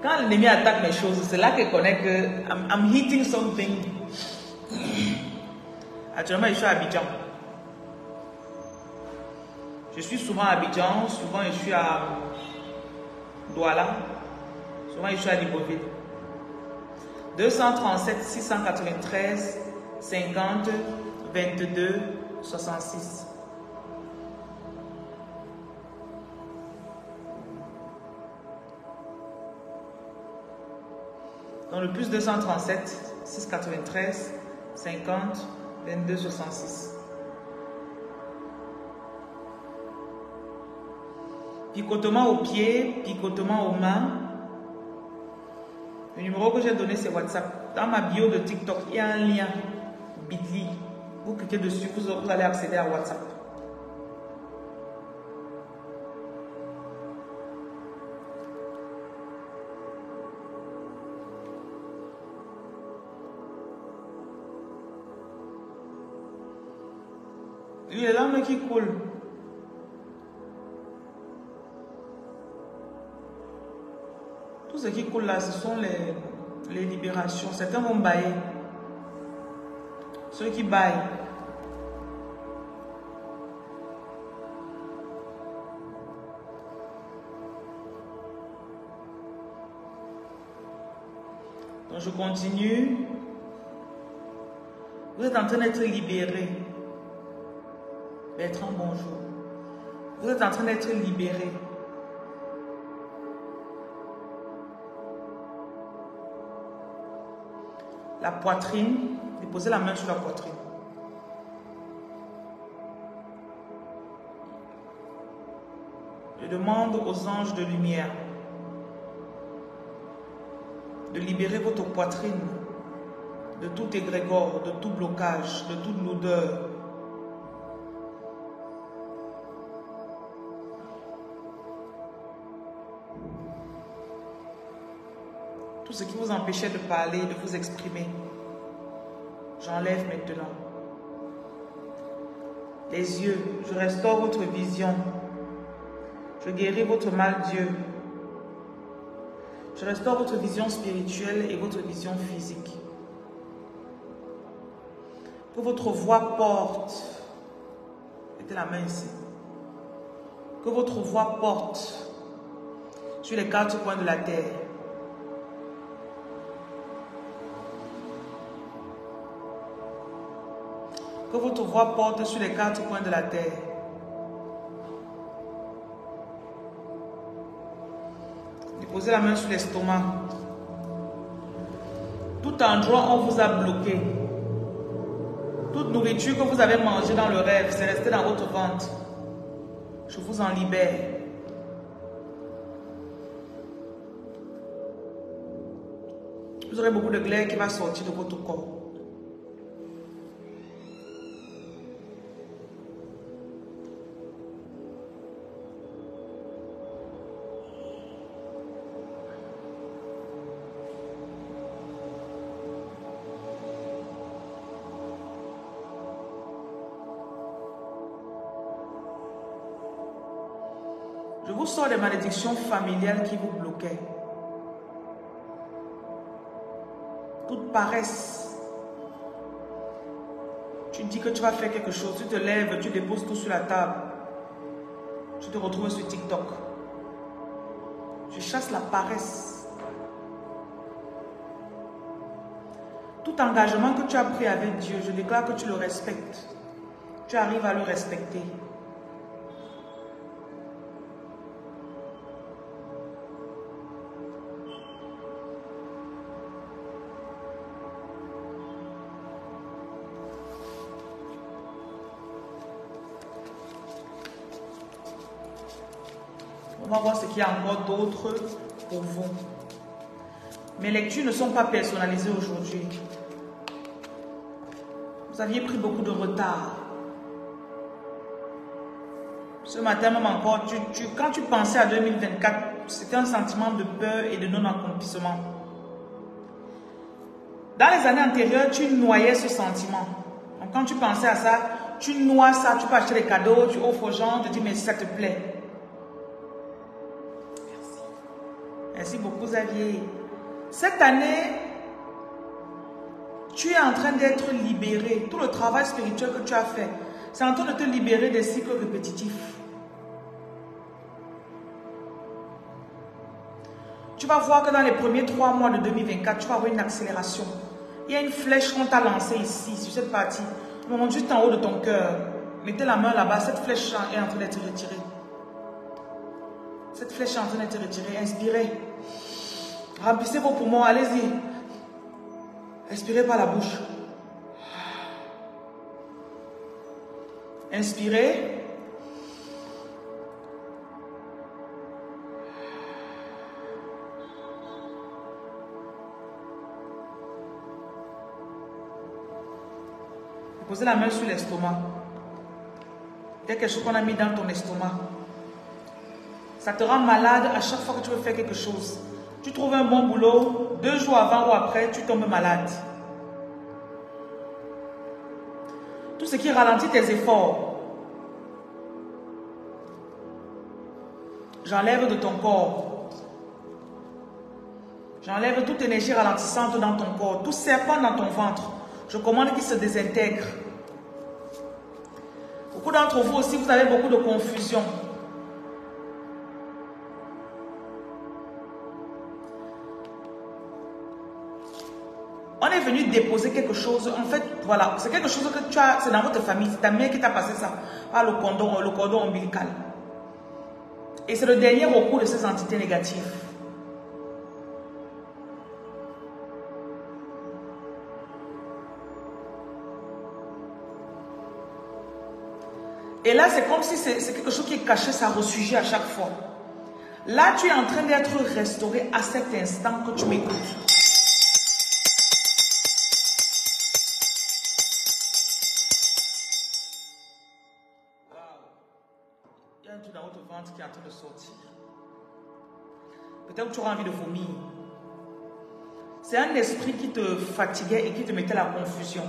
Quand l'ennemi attaque mes choses, c'est là qu'il connaît que I'm hitting something. Actuellement, je suis à Abidjan. Je suis souvent à Abidjan, souvent je suis à Douala, souvent je suis à Libreville. 237 693 50 22 66. Dans le plus 237 693 50 22 66. Picotement aux pieds, picotement aux mains. Le numéro que j'ai donné, c'est WhatsApp. Dans ma bio de TikTok, il y a un lien Bitly. Vous cliquez dessus, vous allez accéder à WhatsApp. Il y a l'âme qui coule. Tout ce qui coule là, ce sont les libérations. Certains vont bailler. Ceux qui baillent. Donc je continue. Vous êtes en train d'être libéré. Bertrand, bonjour. Vous êtes en train d'être libéré. La poitrine, déposez la main sur la poitrine. Je demande aux anges de lumière de libérer votre poitrine de tout égrégore, de tout blocage, de toute lourdeur. Tout ce qui vous empêchait de parler, de vous exprimer, j'enlève maintenant. Les yeux, je restaure votre vision. Je guéris votre mal-dieu. Je restaure votre vision spirituelle et votre vision physique. Que votre voix porte. Mettez la main ici. Que votre voix porte sur les quatre coins de la terre. Que votre voix porte sur les quatre coins de la terre. Déposez la main sur l'estomac. Tout endroit où on vous a bloqué. Toute nourriture que vous avez mangée dans le rêve, c'est resté dans votre ventre. Je vous en libère. Vous aurez beaucoup de glaire qui va sortir de votre corps. Je vous sors des malédictions familiales qui vous bloquaient. Toute paresse. Tu dis que tu vas faire quelque chose, tu te lèves, tu déposes tout sur la table. Tu te retrouves sur TikTok. Je chasse la paresse. Tout engagement que tu as pris avec Dieu, je déclare que tu le respectes. Tu arrives à le respecter. On va voir ce qu'il y a encore d'autre pour vous. Mes lectures ne sont pas personnalisées aujourd'hui. Vous aviez pris beaucoup de retard. Ce matin même encore, quand tu pensais à 2024, c'était un sentiment de peur et de non-accomplissement. Dans les années antérieures, tu noyais ce sentiment. Donc quand tu pensais à ça, tu noies ça, tu peux acheter des cadeaux, tu offres aux gens, tu te dis mais si ça te plaît. Merci beaucoup, Xavier. Cette année, tu es en train d'être libéré. Tout le travail spirituel que tu as fait, c'est en train de te libérer des cycles répétitifs. Tu vas voir que dans les premiers 3 mois de 2024, tu vas avoir une accélération. Il y a une flèche qu'on t'a lancée ici, sur cette partie. Au moment juste en haut de ton cœur, mettez la main là-bas, cette flèche est en train d'être retirée. Cette flèche est en train d'être retirée. Inspirez. Remplissez vos poumons, allez-y. Expirez par la bouche. Inspirez. Posez la main sur l'estomac. Il y a quelque chose qu'on a mis dans ton estomac. Ça te rend malade à chaque fois que tu veux faire quelque chose. Tu trouves un bon boulot, 2 jours avant ou après, tu tombes malade. Tout ce qui ralentit tes efforts, j'enlève de ton corps. J'enlève toute énergie ralentissante dans ton corps, tout serpent dans ton ventre. Je commande qu'il se désintègre. Beaucoup d'entre vous aussi, vous avez beaucoup de confusion. On est venu déposer quelque chose. En fait, voilà, c'est quelque chose que tu as, c'est dans votre famille. C'est ta mère qui t'a passé ça par le cordon ombilical. Et c'est le dernier recours de ces entités négatives. Et là, c'est comme si c'est quelque chose qui est caché, ça ressurgit à chaque fois. Là, tu es en train d'être restauré à cet instant que tu m'écoutes. Il y a un truc dans votre ventre qui est en train de sortir. Peut-être que tu auras envie de vomir. C'est un esprit qui te fatiguait et qui te mettait la confusion.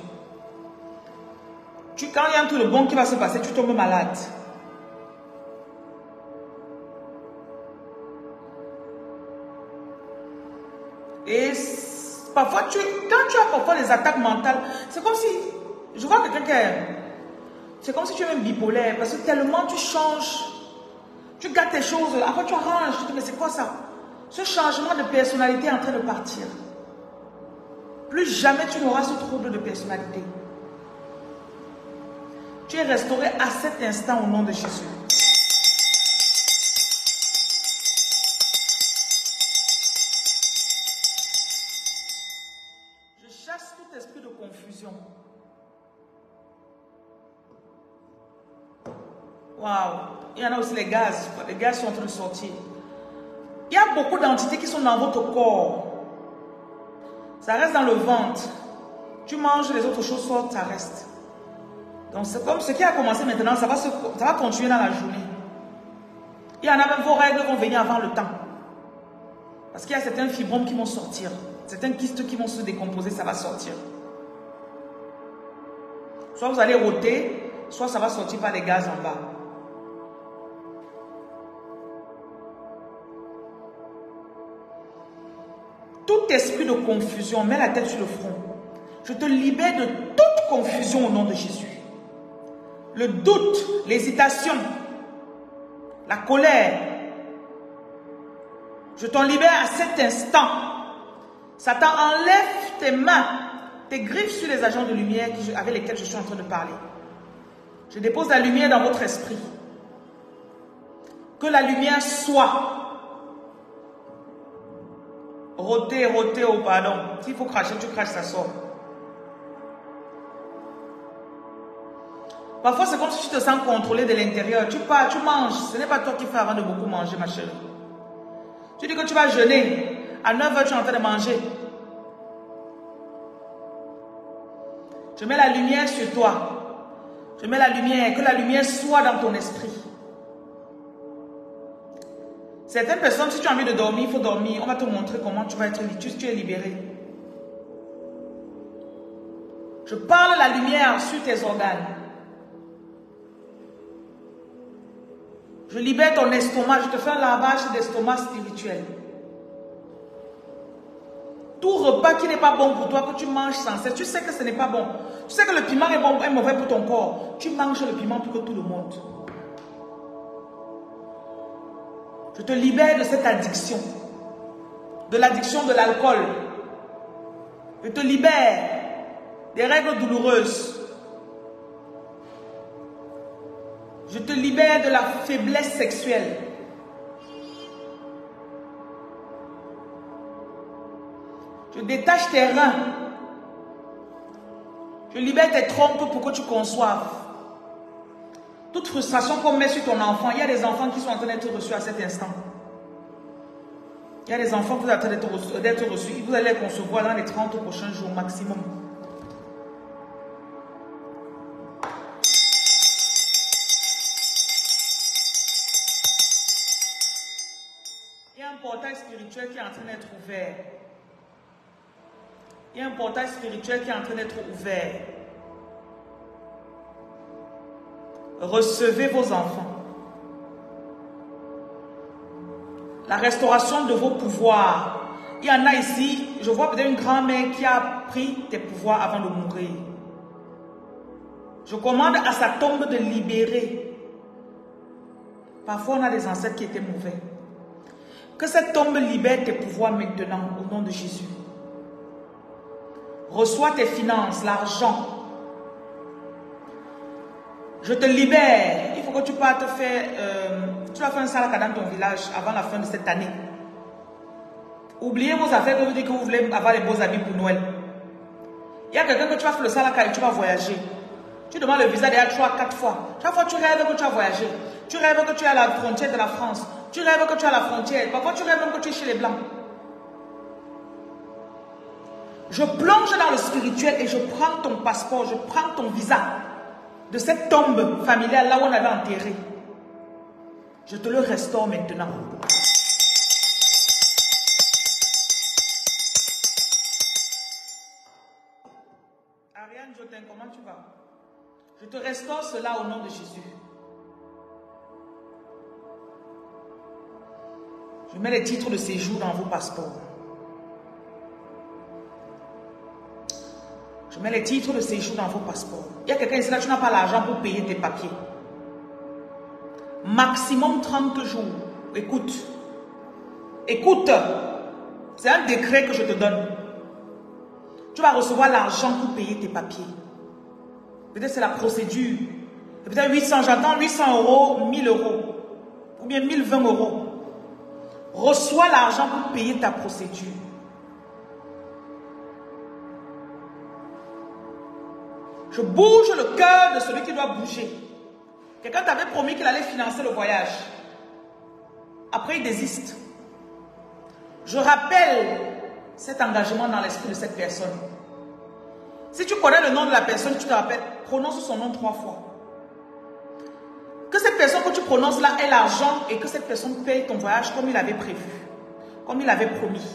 Quand il y a un truc de bon qui va se passer, tu tombes malade. Et parfois, quand tu as parfois des attaques mentales, c'est comme si, je vois quelqu'un qui est, c'est comme si tu es même bipolaire, parce que tellement tu changes, tu gardes tes choses, après tu arranges, tu te dis, mais c'est quoi ça? Ce changement de personnalité est en train de partir. Plus jamais tu n'auras ce trouble de personnalité. Tu es restauré à cet instant au nom de Jésus. Je chasse tout esprit de confusion. Waouh! Il y en a aussi les gaz. Les gaz sont en train de sortir. Il y a beaucoup d'entités qui sont dans votre corps. Ça reste dans le ventre. Tu manges, les autres choses sortent, ça reste. Donc c'est comme ce qui a commencé maintenant, ça va continuer dans la journée. Il y en a même, vos règles vont venir avant le temps. Parce qu'il y a certains fibromes qui vont sortir. Certains kystes qui vont se décomposer, ça va sortir. Soit vous allez rôter, soit ça va sortir par les gaz en bas. Tout esprit de confusion, mets la tête sur le front. Je te libère de toute confusion au nom de Jésus. Le doute, l'hésitation, la colère. Je t'en libère à cet instant. Satan, enlève tes mains, tes griffes sur les agents de lumière avec lesquels je suis en train de parler. Je dépose la lumière dans votre esprit. Que la lumière soit. Rôter, oh pardon. S'il faut cracher, tu craches, ça sort. Parfois, c'est comme si tu te sens contrôlé de l'intérieur. Tu pars, tu manges. Ce n'est pas toi qui fais avant de beaucoup manger, ma chérie. Tu dis que tu vas jeûner. À 9 h, tu es en train de manger. Je mets la lumière sur toi. Je mets la lumière. Que la lumière soit dans ton esprit. Certaines personnes, si tu as envie de dormir, il faut dormir. On va te montrer comment tu vas être tu es libéré. Je parle la lumière sur tes organes. Je libère ton estomac. Je te fais un lavage d'estomac spirituel. Tout repas qui n'est pas bon pour toi, que tu manges sans cesse, tu sais que ce n'est pas bon. Tu sais que le piment est bon, est mauvais pour ton corps. Tu manges le piment plus que tout le monde. Je te libère de cette addiction. De l'addiction de l'alcool. Je te libère des règles douloureuses. Je te libère de la faiblesse sexuelle. Je détache tes reins. Je libère tes trompes pour que tu conçoives. Toute frustration qu'on met sur ton enfant, il y a des enfants qui sont en train d'être reçus à cet instant. Il y a des enfants qui sont en train d'être reçus. Vous allez les concevoir dans les 30 prochains jours maximum. Il y a un portail spirituel qui est en train d'être ouvert. Il y a un portail spirituel qui est en train d'être ouvert. Recevez vos enfants. La restauration de vos pouvoirs. Il y en a ici, je vois peut-être une grand-mère qui a pris tes pouvoirs avant de mourir. Je commande à sa tombe de libérer. Parfois, on a des ancêtres qui étaient mauvais. Que cette tombe libère tes pouvoirs maintenant, au nom de Jésus. Reçois tes finances, l'argent. Je te libère. Il faut que tu partes faire... tu vas faire un salaka dans ton village avant la fin de cette année. Oubliez vos affaires que vous dites que vous voulez avoir les beaux habits pour Noël. Il y a quelqu'un que tu vas faire le salaka et tu vas voyager. Tu demandes le visa déjà 3-4 fois. Chaque fois tu rêves que tu as voyagé. Tu rêves que tu es à la frontière de la France. Tu rêves que tu es à la frontière. Parfois tu rêves même que tu es chez les Blancs. Je plonge dans le spirituel et je prends ton passeport, je prends ton visa de cette tombe familiale là où on avait enterré. Je te le restaure maintenant. Ariane Jotin, comment tu vas? Je te restaure cela au nom de Jésus. Je mets les titres de séjour dans vos passeports. Je mets les titres de séjour dans vos passeports. Il y a quelqu'un ici là, tu n'as pas l'argent pour payer tes papiers. Maximum 30 jours. Écoute. Écoute. C'est un décret que je te donne. Tu vas recevoir l'argent pour payer tes papiers. Peut-être c'est la procédure. Peut-être 800, j'entends 800 euros, 1000 euros. Ou bien 1020 euros. Reçois l'argent pour payer ta procédure. Je bouge le cœur de celui qui doit bouger. Quelqu'un t'avait promis qu'il allait financer le voyage. Après, il désiste. Je rappelle cet engagement dans l'esprit de cette personne. Si tu connais le nom de la personne, tu te rappelles, prononce son nom 3 fois. Que cette personne que tu prononces là ait l'argent et que cette personne paye ton voyage comme il avait prévu, comme il avait promis.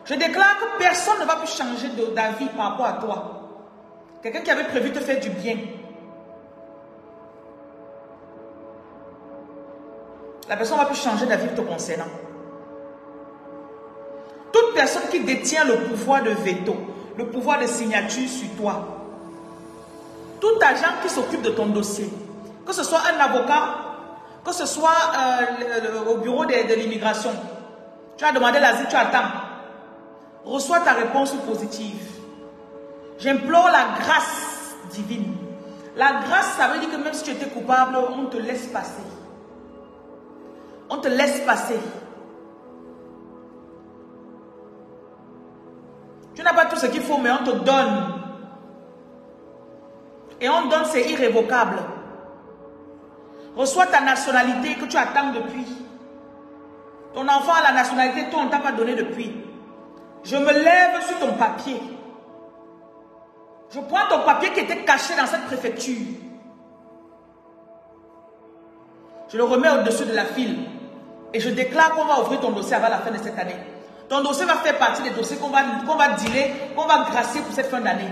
Je déclare que personne ne va plus changer d'avis par rapport à toi. Quelqu'un qui avait prévu te faire du bien. La personne ne va plus changer d'avis te concernant. Toute personne qui détient le pouvoir de veto, le pouvoir de signature sur toi, tout agent qui s'occupe de ton dossier, que ce soit un avocat, que ce soit au bureau de l'immigration, tu as demandé l'asile, tu attends. Reçois ta réponse positive. J'implore la grâce divine. La grâce, ça veut dire que même si tu étais coupable, on te laisse passer. On te laisse passer. Tu n'as pas tout ce qu'il faut, mais on te donne. Et on donne, c'est irrévocable. Reçois ta nationalité que tu attends depuis. Ton enfant a la nationalité, toi on ne t'a pas donné depuis. Je me lève sur ton papier. Je prends ton papier qui était caché dans cette préfecture. Je le remets au-dessus de la file. Et je déclare qu'on va ouvrir ton dossier avant la fin de cette année. Ton dossier va faire partie des dossiers qu'on va dealer, qu'on va gracier pour cette fin d'année.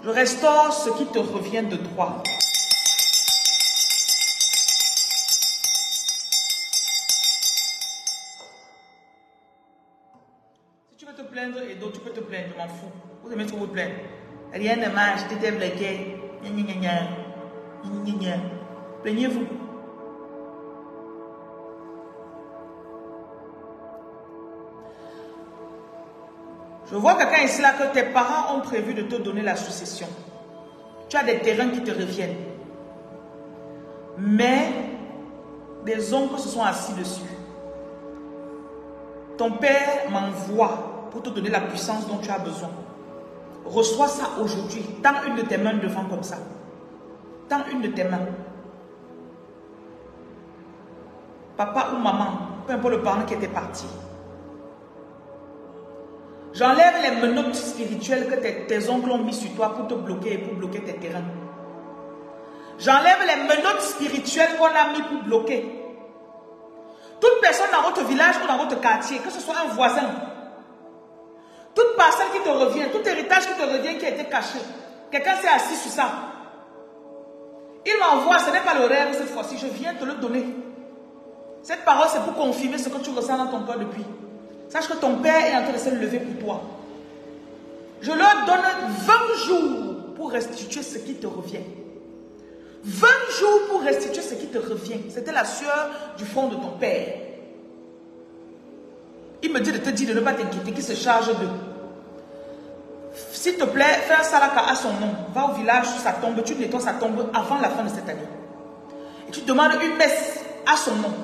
Je restaure ce qui te revient de droit. plaindre et d'autres, tu peux te plaindre, je m'en fous. Vous aimez trop vous plaindre. Rien ne marche, tu t'es bloqué. Plaignez-vous. Je vois quelqu'un ici là que tes parents ont prévu de te donner la succession. Tu as des terrains qui te reviennent. Mais des oncles se sont assis dessus. Ton père m'envoie pour te donner la puissance dont tu as besoin. Reçois ça aujourd'hui. Tends une de tes mains devant comme ça. Tends une de tes mains. Papa ou maman, peu importe le parent qui était parti. J'enlève les menottes spirituelles que tes oncles ont mis sur toi pour te bloquer et pour bloquer tes terrains. J'enlève les menottes spirituelles qu'on a mis pour bloquer. Toute personne dans votre village ou dans votre quartier, que ce soit un voisin, toute parcelle qui te revient, tout héritage qui te revient qui a été caché, quelqu'un s'est assis sur ça. Il m'envoie, ce n'est pas le rêve cette fois-ci, je viens te le donner. Cette parole, c'est pour confirmer ce que tu ressens dans ton cœur depuis. Sache que ton père est en train de se lever pour toi. Je leur donne 20 jours pour restituer ce qui te revient. 20 jours pour restituer ce qui te revient. C'était la sueur du fond de ton père. Il me dit de te dire de ne pas t'inquiéter, qu'il se charge d'eux. S'il te plaît, fais un salaka à son nom. Va au village sur sa tombe, tu nettoies sa tombe avant la fin de cette année. Et tu demandes une messe à son nom.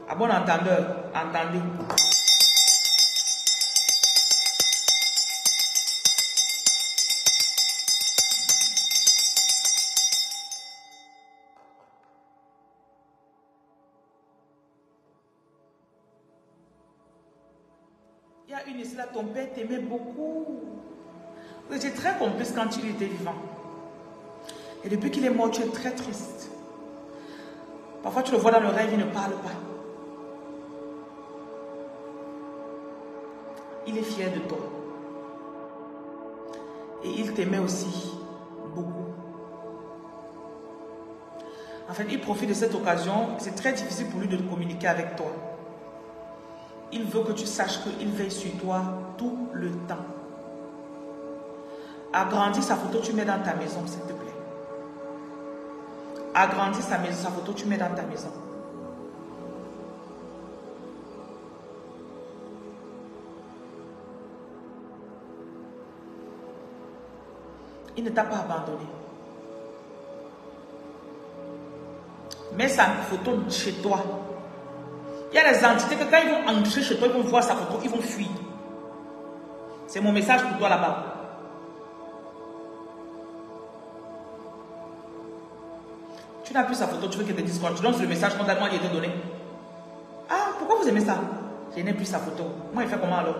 À bon entendeur, entendez. Il y a une ici là, ton père t'aimait beaucoup. Vous étiez très complice quand il était vivant. Et depuis qu'il est mort, tu es très triste. Parfois tu le vois dans le rêve, il ne parle pas. Il est fier de toi. Et il t'aimait aussi beaucoup. En fait, il profite de cette occasion. C'est très difficile pour lui de communiquer avec toi. Il veut que tu saches qu'il veille sur toi tout le temps. Agrandis sa photo, tu mets dans ta maison, s'il te plaît. Agrandis sa photo, tu mets dans ta maison. Il ne t'a pas abandonné. Mets sa photo chez toi. Il y a des entités que quand ils vont entrer chez toi, ils vont voir sa photo, ils vont fuir. C'est mon message pour toi là-bas. Tu n'as plus sa photo, tu veux qu'elle te dise quoi? Tu donnes le message qu'on t'a été donné. Ah, pourquoi vous aimez ça? Je n'ai plus sa photo. Moi, il fait comment alors?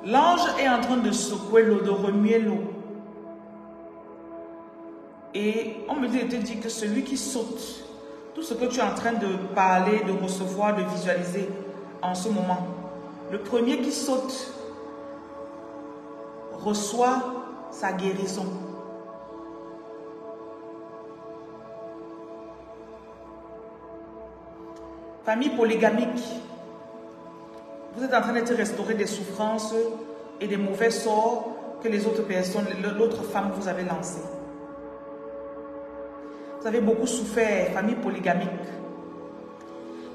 L'ange est en train de secouer l'eau, de remuer l'eau. Et on me dit de te dire que celui qui saute, tout ce que tu es en train de parler, de recevoir, de visualiser en ce moment, le premier qui saute reçoit sa guérison. Famille polygamique. Vous êtes en train d'être restauré des souffrances et des mauvais sorts que les autres personnes, l'autre femme vous avez lancé. Vous avez beaucoup souffert, famille polygamique.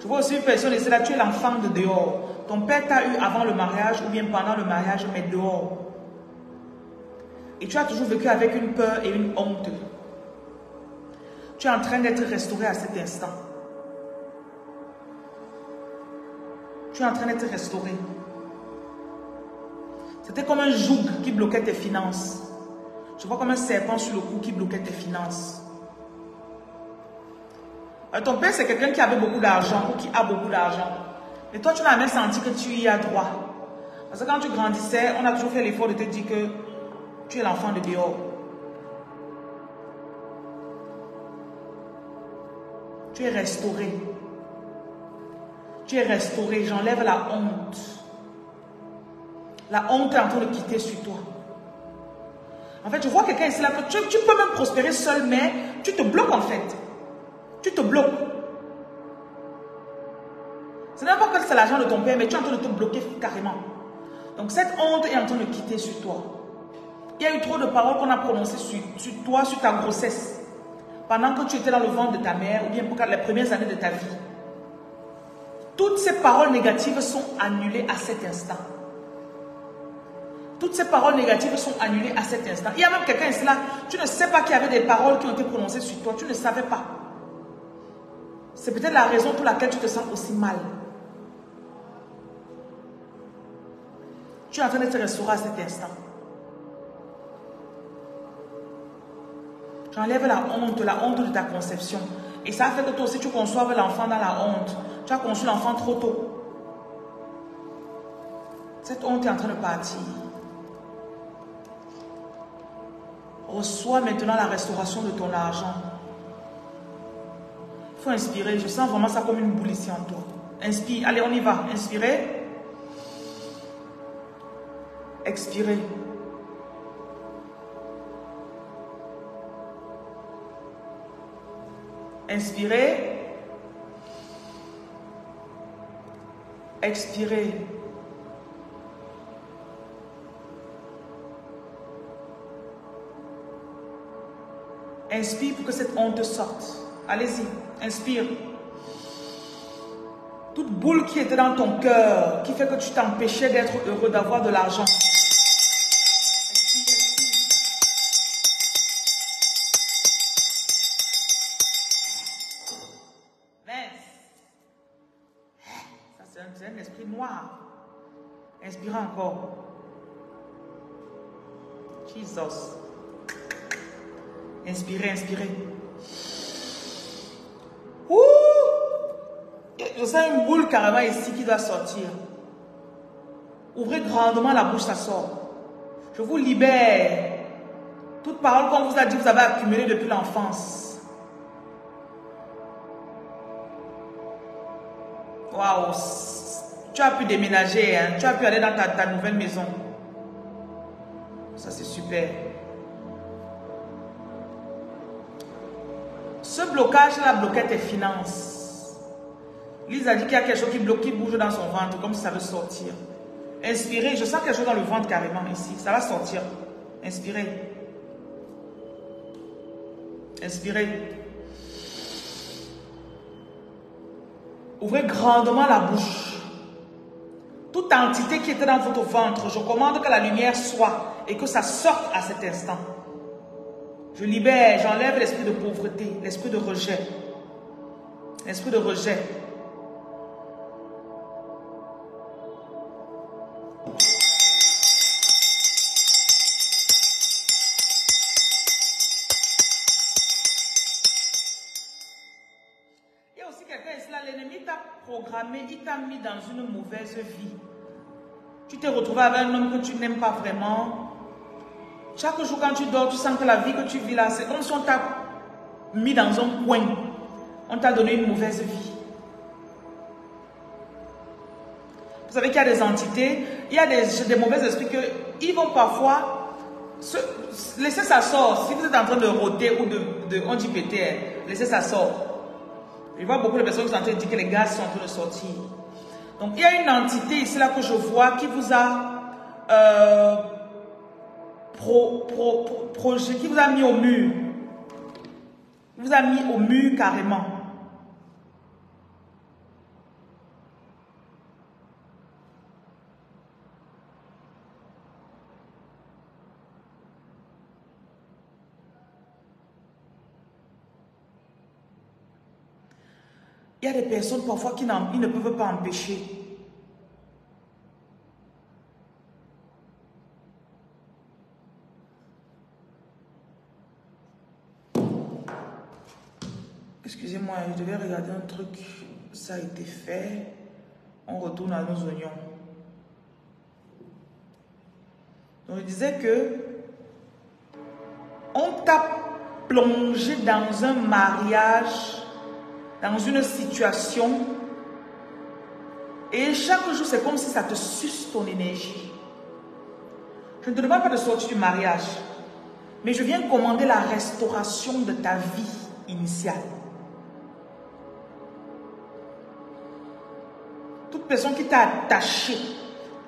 Je vois aussi une personne ici là, tu es l'enfant de dehors. Ton père t'a eu avant le mariage ou bien pendant le mariage, mais dehors. Et tu as toujours vécu avec une peur et une honte. Tu es en train d'être restauré à cet instant. Tu es en train d'être restauré. C'était comme un joug qui bloquait tes finances. Je vois comme un serpent sur le cou qui bloquait tes finances. Ton père, c'est quelqu'un qui avait beaucoup d'argent ou qui a beaucoup d'argent. Et toi, tu n'as jamais senti que tu y as droit. Parce que quand tu grandissais, on a toujours fait l'effort de te dire que tu es l'enfant de dehors. Tu es restauré. Tu es restauré. J'enlève la honte. La honte est en train de quitter sur toi. En fait, je vois quelqu'un ici là que tu peux même prospérer seul, mais tu te bloques en fait. Tu te bloques. Ce n'est pas que c'est l'argent de ton père, mais tu es en train de te bloquer carrément. Donc cette honte est en train de quitter sur toi. Il y a eu trop de paroles qu'on a prononcées sur toi, sur ta grossesse. Pendant que tu étais dans le ventre de ta mère, ou bien pour les premières années de ta vie. Toutes ces paroles négatives sont annulées à cet instant. Toutes ces paroles négatives sont annulées à cet instant. Il y a même quelqu'un ici là, tu ne sais pas qu'il y avait des paroles qui ont été prononcées sur toi. Tu ne savais pas. C'est peut-être la raison pour laquelle tu te sens aussi mal. Tu es en train d'être restauré à cet instant. J'enlève la honte de ta conception. Et ça fait que toi aussi tu conçoives l'enfant dans la honte. Tu as conçu l'enfant trop tôt. Cette honte est en train de partir. Reçois maintenant la restauration de ton argent. Il faut inspirer. Je sens vraiment ça comme une boule ici en toi. Inspire. Allez, on y va. Inspirez. Expirez. Inspirez. Expirez. Inspire pour que cette honte sorte. Allez-y, inspire. Toute boule qui était dans ton cœur, qui fait que tu t'empêchais d'être heureux, d'avoir de l'argent. Inspire, inspire. Mince. Ça, c'est un esprit noir. Inspirez encore. Jesus. Inspirez, inspirez. Ouh! Je sens une boule carrément ici qui doit sortir. Ouvrez grandement la bouche, ça sort. Je vous libère. Toute parole qu'on vous a dit, vous avez accumulé depuis l'enfance. Waouh! Tu as pu déménager, hein? Tu as pu aller dans ta nouvelle maison. Ça, c'est super. Ce blocage-là bloquait tes finances. Lise a dit qu'il y a quelque chose qui bloque, qui bouge dans son ventre, comme si ça veut sortir. Inspirez, je sens quelque chose dans le ventre carrément ici. Ça va sortir. Inspirez. Inspirez. Ouvrez grandement la bouche. Toute entité qui était dans votre ventre, je commande que la lumière soit et que ça sorte à cet instant. Je libère, j'enlève l'esprit de pauvreté, l'esprit de rejet. L'esprit de rejet. Il y a aussi quelqu'un ici là, l'ennemi t'a programmé, il t'a mis dans une mauvaise vie. Tu t'es retrouvé avec un homme que tu n'aimes pas vraiment. Chaque jour quand tu dors, tu sens que la vie que tu vis là, c'est comme si on t'a mis dans un coin. On t'a donné une mauvaise vie. Vous savez qu'il y a des entités, il y a des mauvais esprits qu'ils vont parfois laisser ça sort. Si vous êtes en train de rôter ou on dit péter, laissez ça sort. Je vois beaucoup de personnes qui sont en train de dire que les gaz sont en train de sortir. Donc il y a une entité ici là que je vois qui vous a qui vous a mis au mur. Il vous a mis au mur carrément. Il y a des personnes parfois qui ne peuvent pas empêcher. Excusez-moi, je devais regarder un truc. Ça a été fait. On retourne à nos oignons. Donc je disais que on t'a plongé dans un mariage, dans une situation, et chaque jour c'est comme si ça te suce ton énergie. Je ne te demande pas de sortir du mariage. Mais je viens commander la restauration de ta vie initiale. Toute personne qui t'a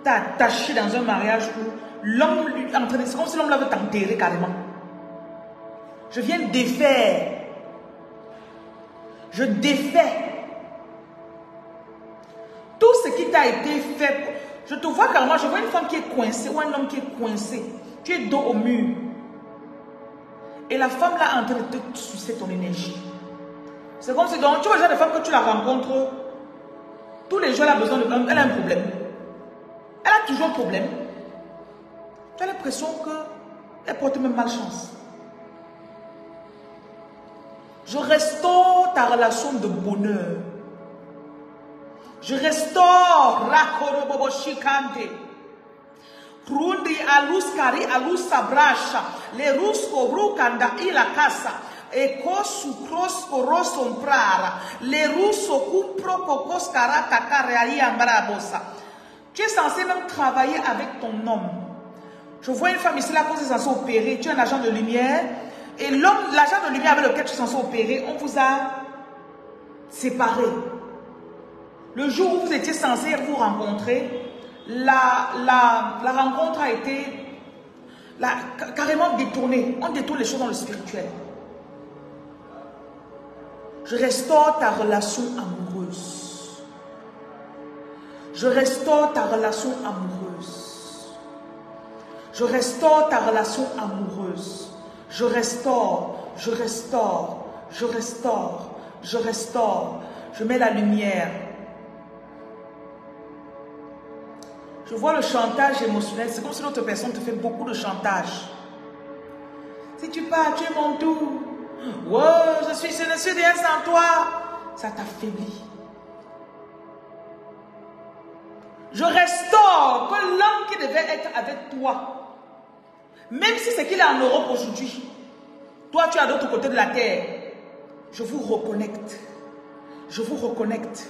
attaché dans un mariage où l'homme est en train de... C'est comme si l'homme l'avait t'enterrer carrément. Je viens défaire. Je défais. Tout ce qui t'a été fait. Je te vois carrément, je vois une femme qui est coincée ou un homme qui est coincé. Tu es dos au mur. Et la femme là est en train de te sucer ton énergie. C'est comme si, donc, tu vois, le genre de femme que tu la rencontres, tous les jours elle a besoin de... Elle a un problème. Elle a toujours un problème. Tu as l'impression qu'elle porte même malchance. Je restaure ta relation de bonheur. Je restaure Rakorobobo Shikante. Rundi aluskari alusabrasha. Les rusco brukanda ila casa. Eko sucros koroson prara. Les russo kumpro kokos karata kareaï ambarabosa. Tu es censé même travailler avec ton homme. Je vois une femme ici là quand tu es censé opérer. Tu es un agent de lumière. Et l'homme, l'agent de lumière avec lequel tu es censé opérer, on vous a séparés. Le jour où vous étiez censé vous rencontrer, la rencontre a été carrément détournée. On détourne les choses dans le spirituel. Je restaure ta relation amoureuse. Je restaure ta relation amoureuse. Je restaure ta relation amoureuse. Je restaure, je restaure, je restaure, je restaure. Je mets la lumière. Je vois le chantage émotionnel. C'est comme si l'autre personne te fait beaucoup de chantage. Si tu pars, tu es mon tout. Wow, je ne suis rien sans toi. Ça t'affaiblit. Je restaure que l'homme qui devait être avec toi, même si c'est qu'il est en Europe aujourd'hui, toi tu es à l'autre côté de la terre, je vous reconnecte. Je vous reconnecte.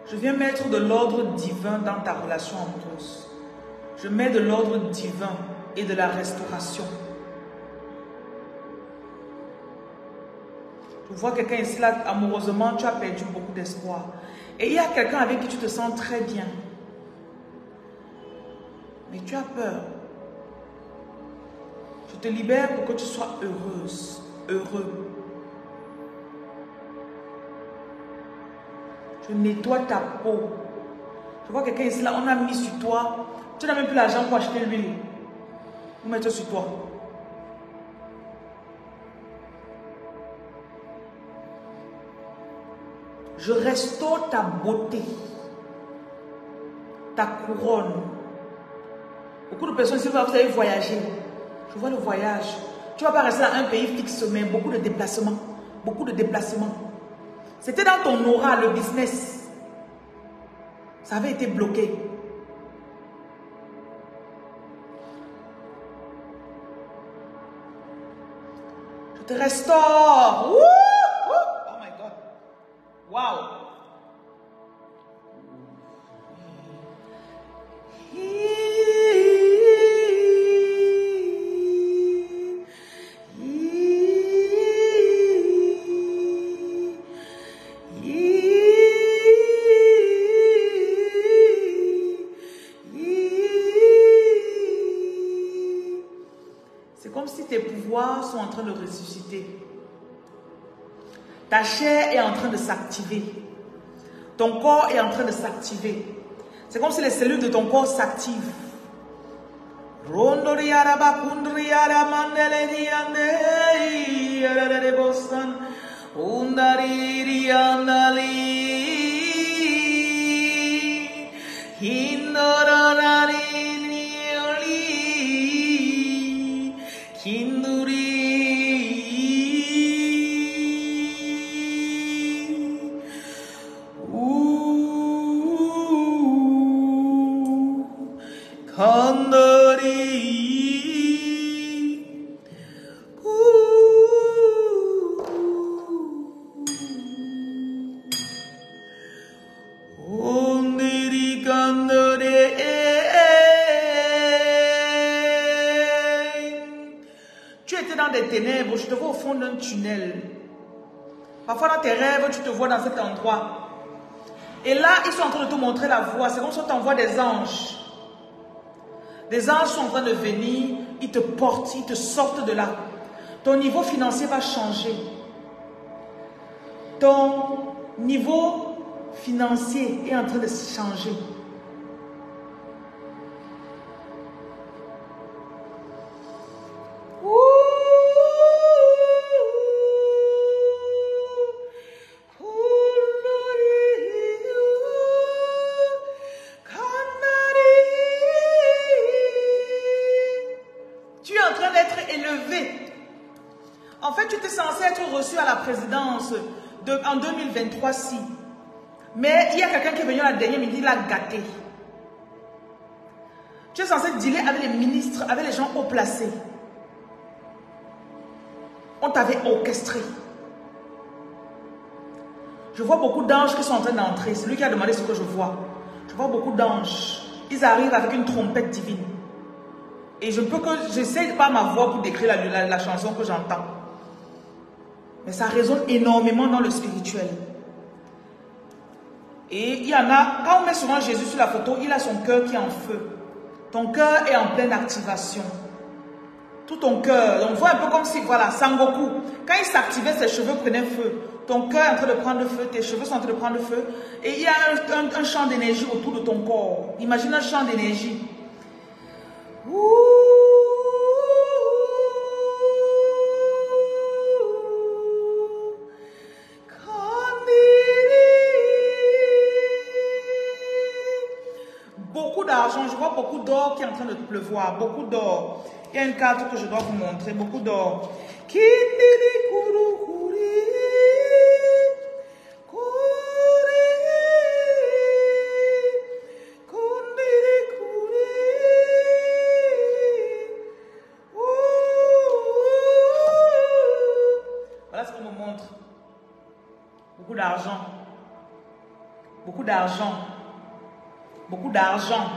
Je viens mettre de l'ordre divin dans ta relation amoureuse. Je mets de l'ordre divin et de la restauration. Je vois quelqu'un ici, là, amoureusement, tu as perdu beaucoup d'espoir. Et il y a quelqu'un avec qui tu te sens très bien. Mais tu as peur. Je te libère pour que tu sois heureuse, heureux. Je nettoie ta peau. Je vois quelqu'un ici, là, on a mis sur toi. Tu n'as même plus l'argent pour acheter l'huile. On met sur toi. Je restaure ta beauté. Ta couronne. Beaucoup de personnes ici, vous allez voyager. Je vois le voyage. Tu ne vas pas rester dans un pays fixe, mais beaucoup de déplacements. Beaucoup de déplacements. C'était dans ton aura, le business. Ça avait été bloqué. Je te restaure. Woo! Oh my God. Wow. Sont en train de ressusciter. Ta chair est en train de s'activer. Ton corps est en train de s'activer. C'est comme si les cellules de ton corps s'activent. Kandari Tu étais dans des ténèbres, je te vois au fond d'un tunnel. Parfois dans tes rêves, tu te vois dans cet endroit. Et là, ils sont en train de te montrer la voie. C'est comme si on t'envoie des anges. Des anges sont en train de venir, ils te portent, ils te sortent de là. Ton niveau financier va changer. Ton niveau financier est en train de changer. En 2023-ci. Mais il y a quelqu'un qui est venu la dernière minute, il l'a gâté. Tu es censé dealer avec les ministres, avec les gens haut placés. On t'avait orchestré. Je vois beaucoup d'anges qui sont en train d'entrer. C'est lui qui a demandé ce que je vois. Je vois beaucoup d'anges. Ils arrivent avec une trompette divine. Et je peux que... J'essaie pas ma voix pour décrire la chanson que j'entends. Mais ça résonne énormément dans le spirituel. Et il y en a, quand on met souvent Jésus sur la photo, il a son cœur qui est en feu. Ton cœur est en pleine activation. Tout ton cœur, on voit un peu comme si, voilà, Sangoku. Quand il s'activait, ses cheveux prenaient feu. Ton cœur est en train de prendre feu, tes cheveux sont en train de prendre feu. Et il y a un champ d'énergie autour de ton corps. Imagine un champ d'énergie. Je vois beaucoup d'or qui est en train de pleuvoir, beaucoup d'or. Il y a une carte que je dois vous montrer, beaucoup d'or. Voilà ce qu'on me montre. Beaucoup d'argent. Beaucoup d'argent. Beaucoup d'argent.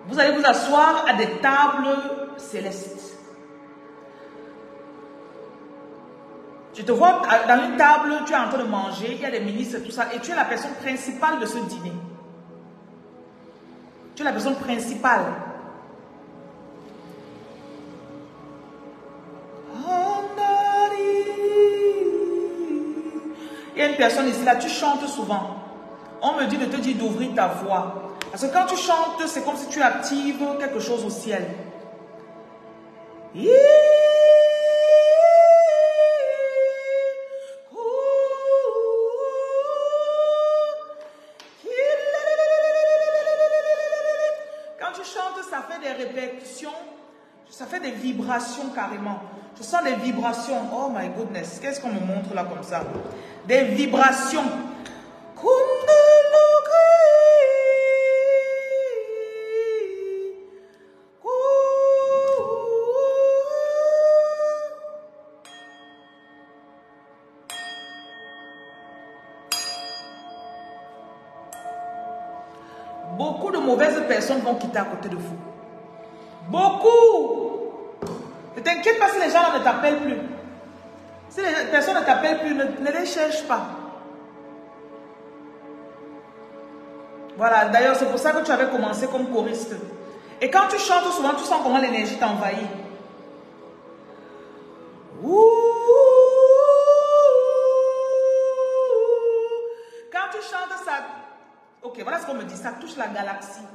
Vous allez vous asseoir à des tables célestes. Je te vois dans une table, tu es en train de manger, il y a des ministres et tout ça, et tu es la personne principale de ce dîner. Tu es la personne principale. Il y a une personne ici, là, tu chantes souvent. On me dit de te dire d'ouvrir ta voix. Parce que quand tu chantes, c'est comme si tu actives quelque chose au ciel. Quand tu chantes, ça fait des répercussions, ça fait des vibrations carrément. Je sens des vibrations. Oh my goodness, qu'est-ce qu'on me montre là comme ça? Des vibrations. Beaucoup de mauvaises personnes vont quitter à côté de vous. Beaucoup. Ne t'inquiète pas si les gens ne t'appellent plus. Si les personnes ne t'appellent plus, ne les cherche pas. Voilà, d'ailleurs, c'est pour ça que tu avais commencé comme choriste. Et quand tu chantes souvent, tu sens comment l'énergie t'envahit. Quand tu chantes, ça... Ok, voilà ce qu'on me dit. Ça touche la galaxie.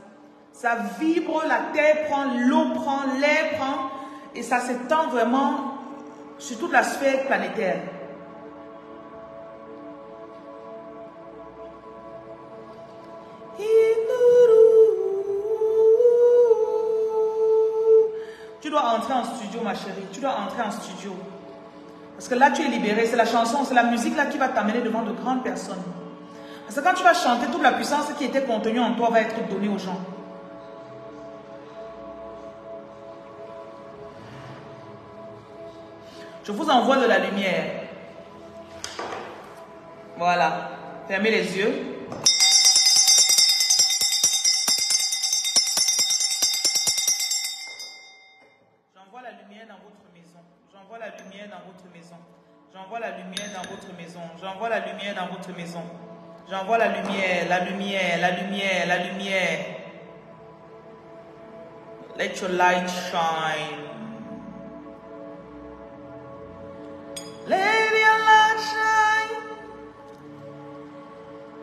Ça vibre, la terre prend, l'eau prend, l'air prend. Et ça s'étend vraiment sur toute la sphère planétaire. Tu dois entrer en studio, ma chérie. Tu dois entrer en studio. Parce que là, tu es libérée. C'est la chanson, c'est la musique là qui va t'amener devant de grandes personnes. Parce que quand tu vas chanter, toute la puissance qui était contenue en toi va être donnée aux gens. Je vous envoie de la lumière. Voilà. Fermez les yeux. lumière dans votre maison. J'envoie la lumière, la lumière, la lumière, la lumière. Let your light shine. Let your light shine.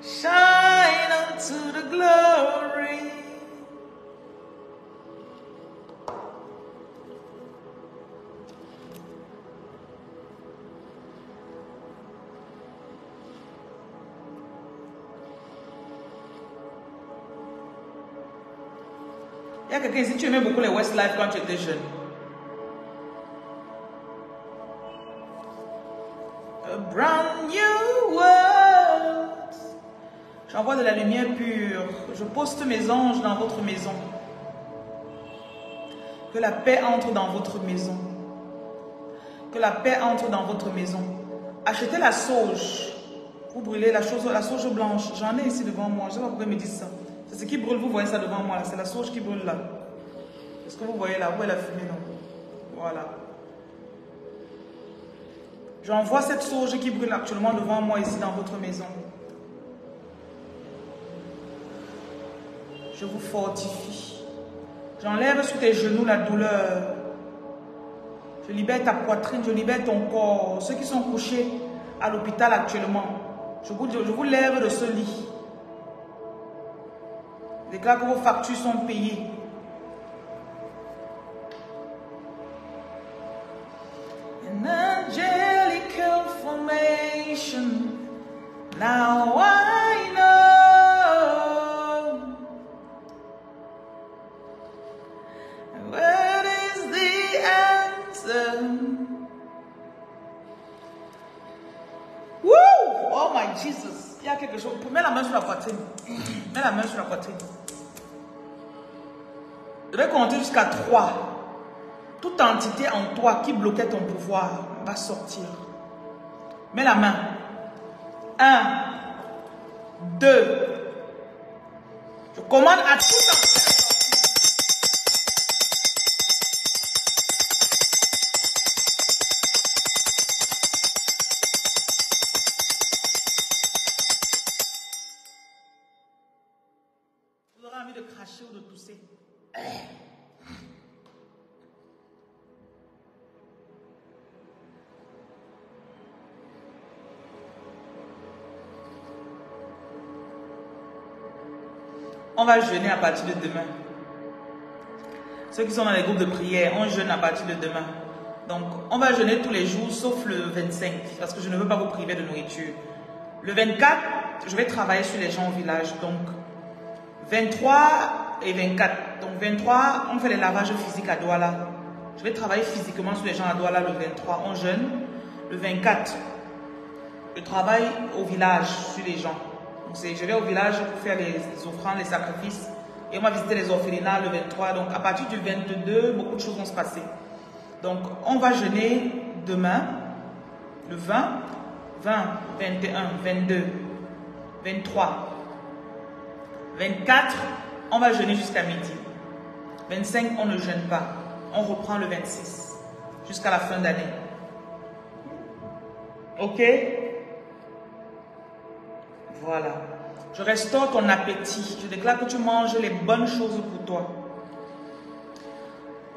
Shine unto the glory. Il y a quelqu'un ici, tu aimais beaucoup les Westlife quand tu étais jeune. A brand new world. J'envoie de la lumière pure. Je poste mes anges dans votre maison. Que la paix entre dans votre maison. Que la paix entre dans votre maison. Achetez la sauge. Vous brûlez la sauge blanche. J'en ai ici devant moi. Je ne sais pas pourquoi ils me disent ça. C'est ce qui brûle, vous voyez ça devant moi là. C'est la sauge qui brûle là. Est-ce que vous voyez là? Où est la fumée? Non. Voilà. J'envoie cette sauge qui brûle actuellement devant moi ici dans votre maison. Je vous fortifie. J'enlève sur tes genoux la douleur. Je libère ta poitrine, je libère ton corps. Ceux qui sont couchés à l'hôpital actuellement, je vous lève de ce lit. Je déclare que vos factures sont payées. An angelical formation. Now I know. What is the answer? Woo! Oh my Jesus! Il y a quelque chose. Mets la main sur la poitrine. Mets la main sur la poitrine. Je vais compter jusqu'à 3. Toute entité en toi qui bloquait ton pouvoir va sortir. Mets la main. 1, 2. Je commande à toute entité de sortir. Vous aurez envie de cracher ou de tousser. On va jeûner à partir de demain. Ceux qui sont dans les groupes de prière, on jeûne à partir de demain. Donc, on va jeûner tous les jours, sauf le 25, parce que je ne veux pas vous priver de nourriture. Le 24, je vais travailler sur les gens au village. Donc, 23 et 24. Donc, 23, on fait les lavages physiques à Douala. Je vais travailler physiquement sur les gens à Douala le 23. On jeûne. Le 24, je travaille au village sur les gens. Donc, je vais au village pour faire les offrandes, les sacrifices. Et on va visiter les orphelinats le 23. Donc, à partir du 22, beaucoup de choses vont se passer. Donc, on va jeûner demain, le 20, 21, 22, 23, 24. On va jeûner jusqu'à midi. 25, on ne jeûne pas. On reprend le 26 jusqu'à la fin d'année. Ok? Voilà. Je restaure ton appétit. Je déclare que tu manges les bonnes choses pour toi.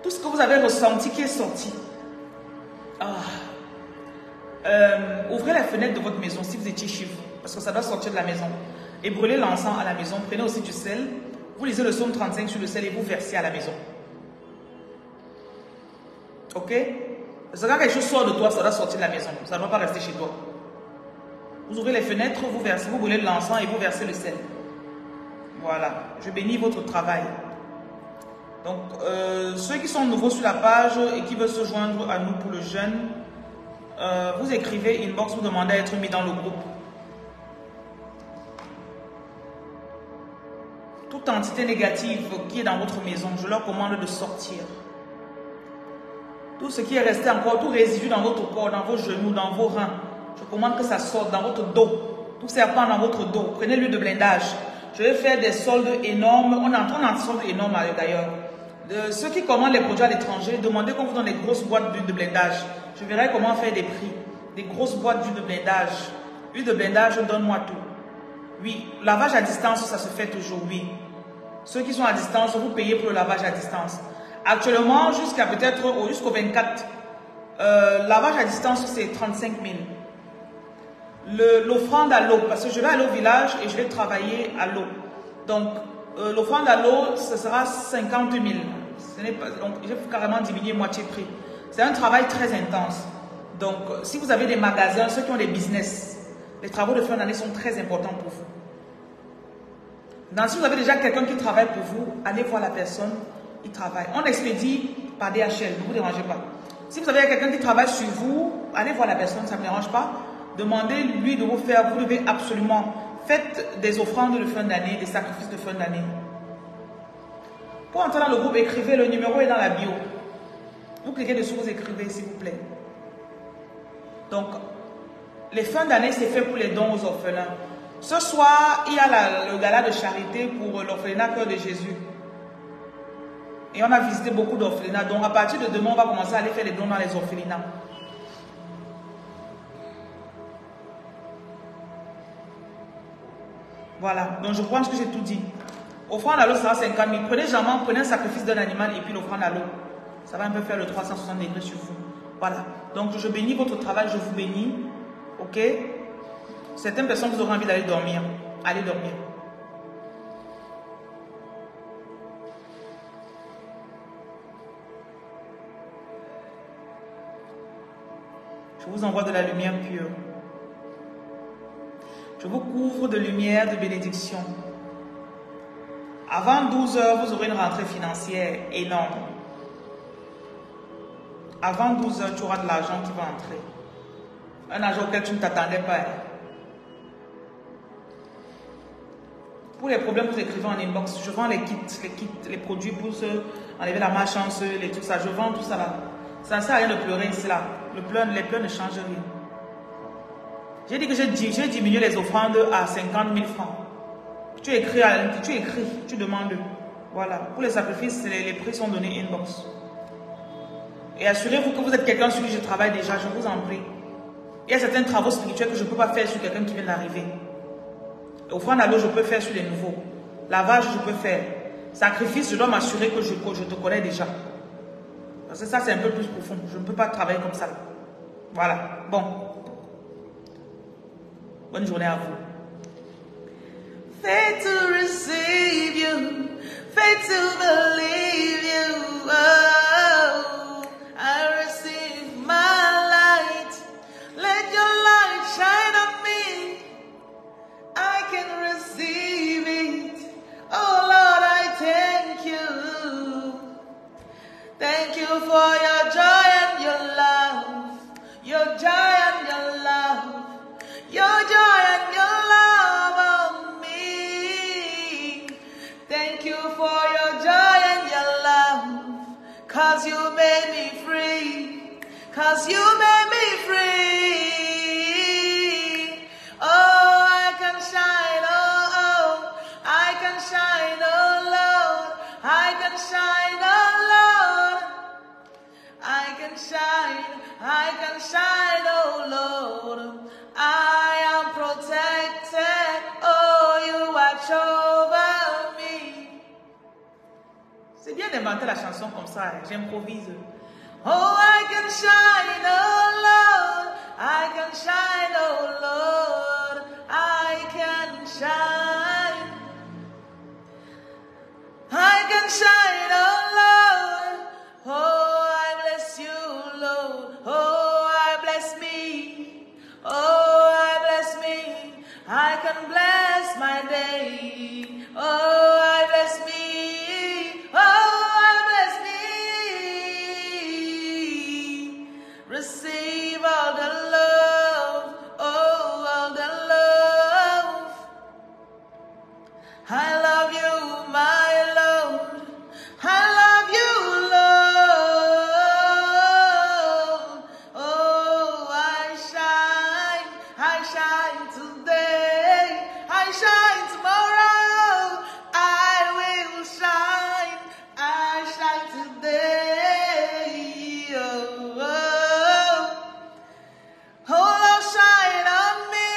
Tout ce que vous avez ressenti qui est sorti. Ouvrez la fenêtre de votre maison si vous étiez chez vous. Parce que ça doit sortir de la maison. Et brûlez l'encens à la maison. Prenez aussi du sel. Vous lisez le psaume 35 sur le sel et vous versez à la maison. Ok? Parce que quand quelque chose sort de toi, ça doit sortir de la maison. Ça ne doit pas rester chez toi. Vous ouvrez les fenêtres, vous versez, vous brûlez l'encens et vous versez le sel. Voilà. Je bénis votre travail. Donc, ceux qui sont nouveaux sur la page et qui veulent se joindre à nous pour le jeûne, vous écrivez inbox, vous demandez à être mis dans le groupe. Toute entité négative qui est dans votre maison, je leur commande de sortir. Tout ce qui est resté encore, tout résidu dans votre corps, dans vos genoux, dans vos reins, je commande que ça sorte dans votre dos. Tout serpent dans votre dos. Prenez l'huile de blindage. Je vais faire des soldes énormes. On est en train de soldes énormes d'ailleurs. Ceux qui commandent les produits à l'étranger, demandez qu'on vous donne des grosses boîtes d'huile de blindage. Je verrai comment faire des prix. Des grosses boîtes d'huile de blindage. Huile de blindage, donne-moi tout. Oui, lavage à distance, ça se fait toujours, oui. Ceux qui sont à distance, vous payez pour le lavage à distance. Actuellement, jusqu'à peut-être jusqu'au 24, lavage à distance, c'est 35 000. L'offrande à l'eau, parce que je vais aller au village et je vais travailler à l'eau. Donc, l'offrande à l'eau, ce sera 50 000. Ce n'est pas, donc, j'ai carrément diminué moitié prix. C'est un travail très intense. Donc, si vous avez des magasins, ceux qui ont des business, les travaux de fin d'année sont très importants pour vous. Donc, si vous avez déjà quelqu'un qui travaille pour vous, allez voir la personne, il travaille. On expédie par DHL, ne vous dérangez pas. Si vous avez quelqu'un qui travaille sur vous, allez voir la personne, ça ne me dérange pas. Demandez-lui de vous faire, vous devez absolument, faites des offrandes de fin d'année, des sacrifices de fin d'année. Pour entrer dans le groupe, écrivez, le numéro est dans la bio. Vous cliquez dessus, vous écrivez, s'il vous plaît. Donc, les fins d'année, c'est fait pour les dons aux orphelins. Ce soir, il y a le gala de charité pour l'orphelinat Cœur de Jésus. Et on a visité beaucoup d'orphelinats. Donc, à partir de demain, on va commencer à aller faire les dons dans les orphelinats. Voilà. Donc, je pense que j'ai tout dit. Offrande à l'eau, ça sera 50 000. Prenez jamais, prenez un sacrifice d'un animal et puis l'offrande à l'eau. Ça va un peu faire le 360 degrés sur vous. Voilà. Donc, je bénis votre travail, je vous bénis. Ok? Certaines personnes, vous auront envie d'aller dormir. Allez dormir. Je vous envoie de la lumière pure. Je vous couvre de lumière, de bénédiction. Avant 12 heures, vous aurez une rentrée financière énorme. Avant 12 heures, tu auras de l'argent qui va entrer. Un argent auquel tu ne t'attendais pas. Pour les problèmes, vous écrivez en inbox. Je vends les kits, les produits pour enlever la malchance, les trucs, ça. Je vends tout ça là. Ça ne sert à rien de pleurer ici là. Les pleurs ne changent rien. J'ai dit que j'ai diminué les offrandes à 50 000 francs. Tu écris, tu demandes. Voilà. Pour les sacrifices, les prix sont donnés inbox. Et assurez-vous que vous êtes quelqu'un sur qui je travaille déjà, je vous en prie. Il y a certains travaux spirituels que je ne peux pas faire sur quelqu'un qui vient d'arriver. Offrande à l'eau, je peux faire sur les nouveaux. Lavage, je peux faire. Sacrifice, je dois m'assurer que je te connais déjà. Parce que ça, c'est un peu plus profond. Je ne peux pas travailler comme ça. Voilà. Bon. Bonne journée à vous. Faith to receive you, faith to believe you. Oh, I receive my light. Let your light shine on me. I can receive it. Oh Lord, I thank you. Thank you for your joy and your love. Your joy and your love. Your joy and your love on me. Thank you for your joy and your love. 'Cause you made me free. 'Cause you made me free. Oh, I can shine, oh, I can shine, oh Lord. I can shine, oh Lord. I can shine, oh Lord. I am protected, oh, you watch over me. C'est bien d'inventer la chanson comme ça, j'improvise. Oh, I can shine, oh Lord, I can shine, oh Lord, I can shine. I can shine, oh Lord, oh, I bless you, Lord, oh, I bless me, oh, I bless me, I can bless my day, oh, I bless me, oh, I bless me, receive all the love, oh, all the love, I love you, my Lord, I love you, Lord, oh, I shine today, I shine tomorrow, I will shine, I shine today, oh, oh, oh Lord, shine on me,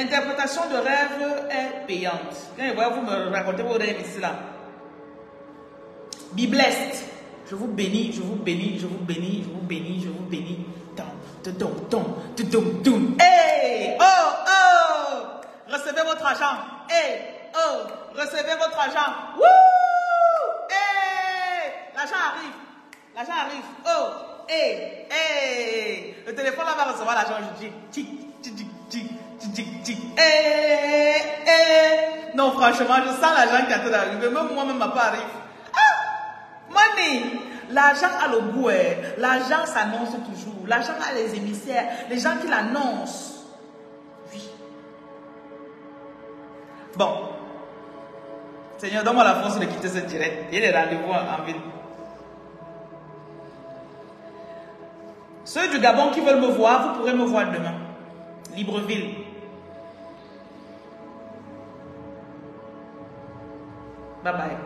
L'interprétation de rêve est payante. Quand vous me racontez vos rêves ici, là. Be blessed. Je vous bénis, je vous bénis, je vous bénis, je vous bénis, je vous bénis. Hey! Oh! Oh! Recevez votre argent. Hey! Oh! Recevez votre argent. Wouh! Hey! L'argent arrive. L'argent arrive. Oh! Hey! Hey! Le téléphone là va recevoir l'argent aujourd'hui. Tic, tic, tic, tic, tic, tic. Hey! Hey! Non, franchement, je sens l'argent qui est en train d'arriver. Même moi-même, ma part arrive. Money, l'argent a le goût, l'argent s'annonce toujours, l'argent a les émissaires, les gens qui l'annoncent. Oui. Bon. Seigneur, donne-moi la force de quitter ce direct. Il y a des rendez-vous en ville. Ceux du Gabon qui veulent me voir, vous pourrez me voir demain. Libreville. Bye bye.